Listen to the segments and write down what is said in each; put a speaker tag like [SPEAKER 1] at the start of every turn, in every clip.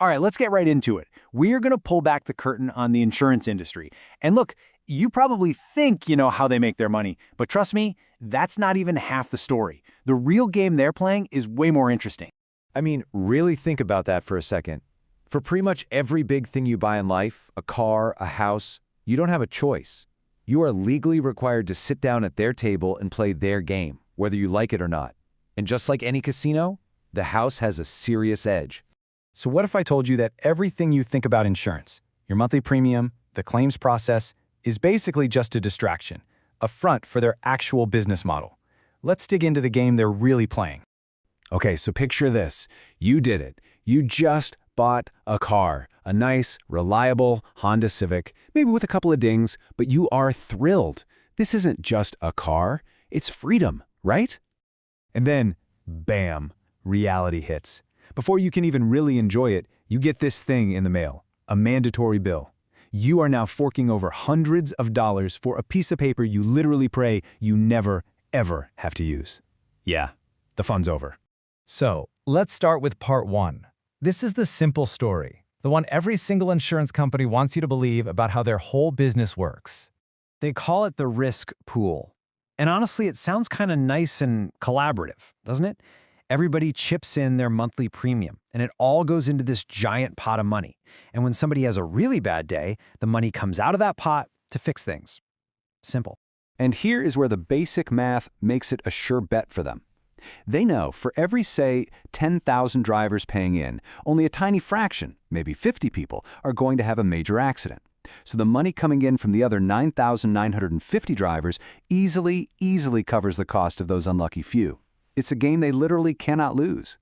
[SPEAKER 1] All right, let's get right into it. We're going to pull back the curtain on the insurance industry. And look, you probably think you know how they make their money, but trust me, that's not even half the story. The real game they're playing is way more interesting.
[SPEAKER 2] I mean, really think about that for a second. For pretty much every big thing you buy in life, a car, a house, you don't have a choice. You are legally required to sit down at their table and play their game, whether you like it or not. And just like any casino, the house has a serious edge.
[SPEAKER 3] So what if I told you that everything you think about insurance, your monthly premium, the claims process, is basically just a distraction, a front for their actual business model? Let's dig into the game they're really playing.
[SPEAKER 2] Okay, so picture this. You did it. You just bought a car, a nice, reliable Honda Civic, maybe with a couple of dings, but you are thrilled. This isn't just a car, it's freedom, right? And then, bam, reality hits. Before you can even really enjoy it, you get this thing in the mail, a mandatory bill. You are now forking over hundreds of dollars for a piece of paper you literally pray you never, ever have to use. Yeah, the fun's over.
[SPEAKER 4] So, let's start with part one. This is the simple story, the one every single insurance company wants you to believe about how their whole business works.
[SPEAKER 1] They call it the risk pool. And honestly, it sounds kind of nice and collaborative, doesn't it? Everybody chips in their monthly premium, and it all goes into this giant pot of money. And when somebody has a really bad day, the money comes out of that pot to fix things. Simple.
[SPEAKER 2] And here is where the basic math makes it a sure bet for them. They know for every, say, 10,000 drivers paying in, only a tiny fraction, maybe 50 people, are going to have a major accident. So the money coming in from the other 9,950 drivers easily covers the cost of those unlucky few. It's a game they literally cannot lose.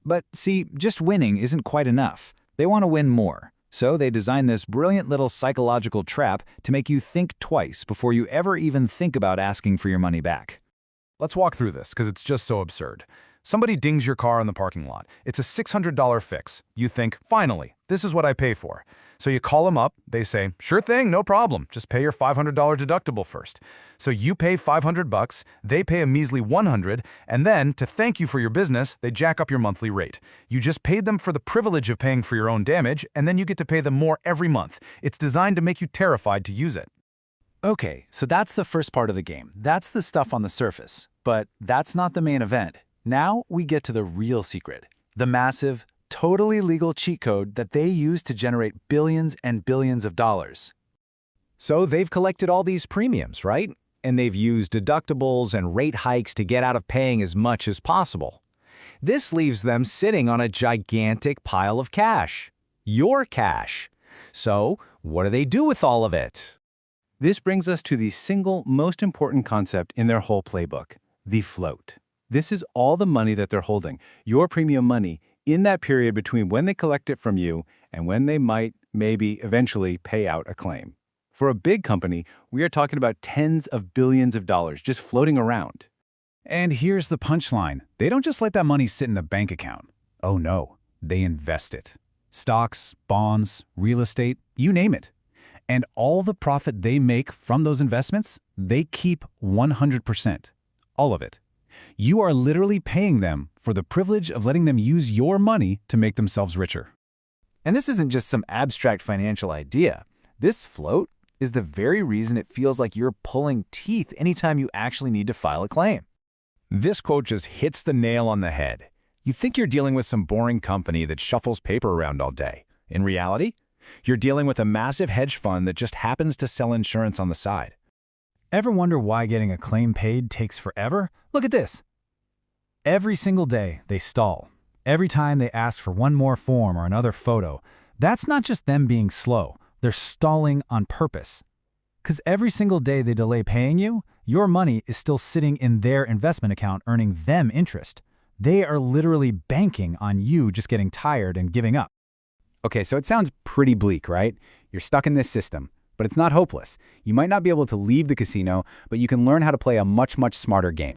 [SPEAKER 3] But see, just winning isn't quite enough. They want to win more. So they designed this brilliant little psychological trap to make you think twice before you ever even think about asking for your money back.
[SPEAKER 5] Let's walk through this, because it's just so absurd. Somebody dings your car in the parking lot. It's a $600 fix. You think, finally, this is what I pay for. So you call them up. They say, sure thing, no problem. Just pay your $500 deductible first. So you pay $500, they pay a measly $100, and then, to thank you for your business, they jack up your monthly rate. You just paid them for the privilege of paying for your own damage, and then you get to pay them more every month. It's designed to make you terrified to use it.
[SPEAKER 1] Okay, so that's the first part of the game. That's the stuff on the surface. But that's not the main event. Now we get to the real secret. The massive, totally legal cheat code that they use to generate billions and billions of dollars.
[SPEAKER 3] So they've collected all these premiums, right? And they've used deductibles and rate hikes to get out of paying as much as possible. This leaves them sitting on a gigantic pile of cash. Your cash. So what do they do with all of it?
[SPEAKER 1] This brings us to the single most important concept in their whole playbook, the float. This is all the money that they're holding, your premium money, in that period between when they collect it from you and when they might, maybe, eventually pay out a claim. For a big company, we are talking about tens of billions of dollars just floating around.
[SPEAKER 3] And here's the punchline. They don't just let that money sit in a bank account. Oh no, they invest it. Stocks, bonds, real estate, you name it. And all the profit they make from those investments, they keep 100%. All of it. You are literally paying them for the privilege of letting them use your money to make themselves richer.
[SPEAKER 1] And this isn't just some abstract financial idea. This float is the very reason it feels like you're pulling teeth anytime you actually need to file a claim.
[SPEAKER 3] This quote just hits the nail on the head. You think you're dealing with some boring company that shuffles paper around all day. In reality, you're dealing with a massive hedge fund that just happens to sell insurance on the side. Ever wonder why getting a claim paid takes forever? Look at this. Every single day, they stall. Every time they ask for one more form or another photo, that's not just them being slow. They're stalling on purpose. Because every single day they delay paying you, your money is still sitting in their investment account earning them interest. They are literally banking on you just getting tired and giving up.
[SPEAKER 1] Okay, so it sounds pretty bleak, right? You're stuck in this system, but it's not hopeless. You might not be able to leave the casino, but you can learn how to play a much smarter game.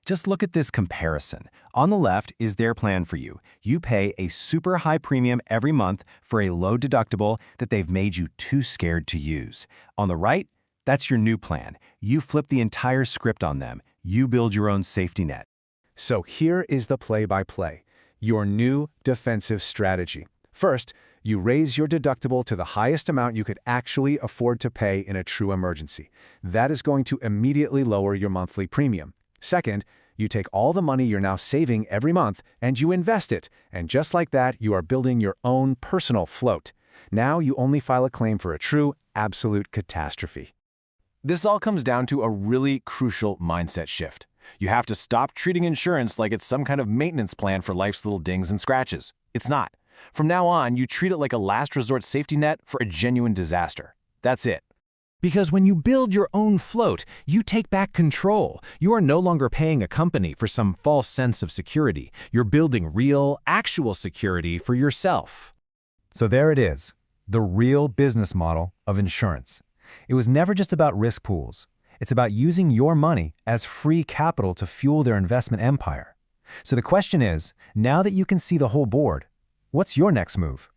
[SPEAKER 1] Just look at this comparison. On the left is their plan for you. You pay a super high premium every month for a low deductible that they've made you too scared to use. On the right, that's your new plan. You flip the entire script on them. You build your own safety net. So here is the play-by-play, your new defensive strategy.
[SPEAKER 2] First, you raise your deductible to the highest amount you could actually afford to pay in a true emergency. That is going to immediately lower your monthly premium. Second, you take all the money you're now saving every month and you invest it, and just like that, you are building your own personal float. Now you only file a claim for a true, absolute catastrophe.
[SPEAKER 3] This all comes down to a really crucial mindset shift. You have to stop treating insurance like it's some kind of maintenance plan for life's little dings and scratches. It's not. From now on, you treat it like a last resort safety net for a genuine disaster. That's it.
[SPEAKER 4] Because when you build your own float, you take back control. You are no longer paying a company for some false sense of security. You're building real, actual security for yourself. So there it is, the real business model of insurance. It was never just about risk pools. It's about using your money as free capital to fuel their investment empire. So the question is, now that you can see the whole board, what's your next move?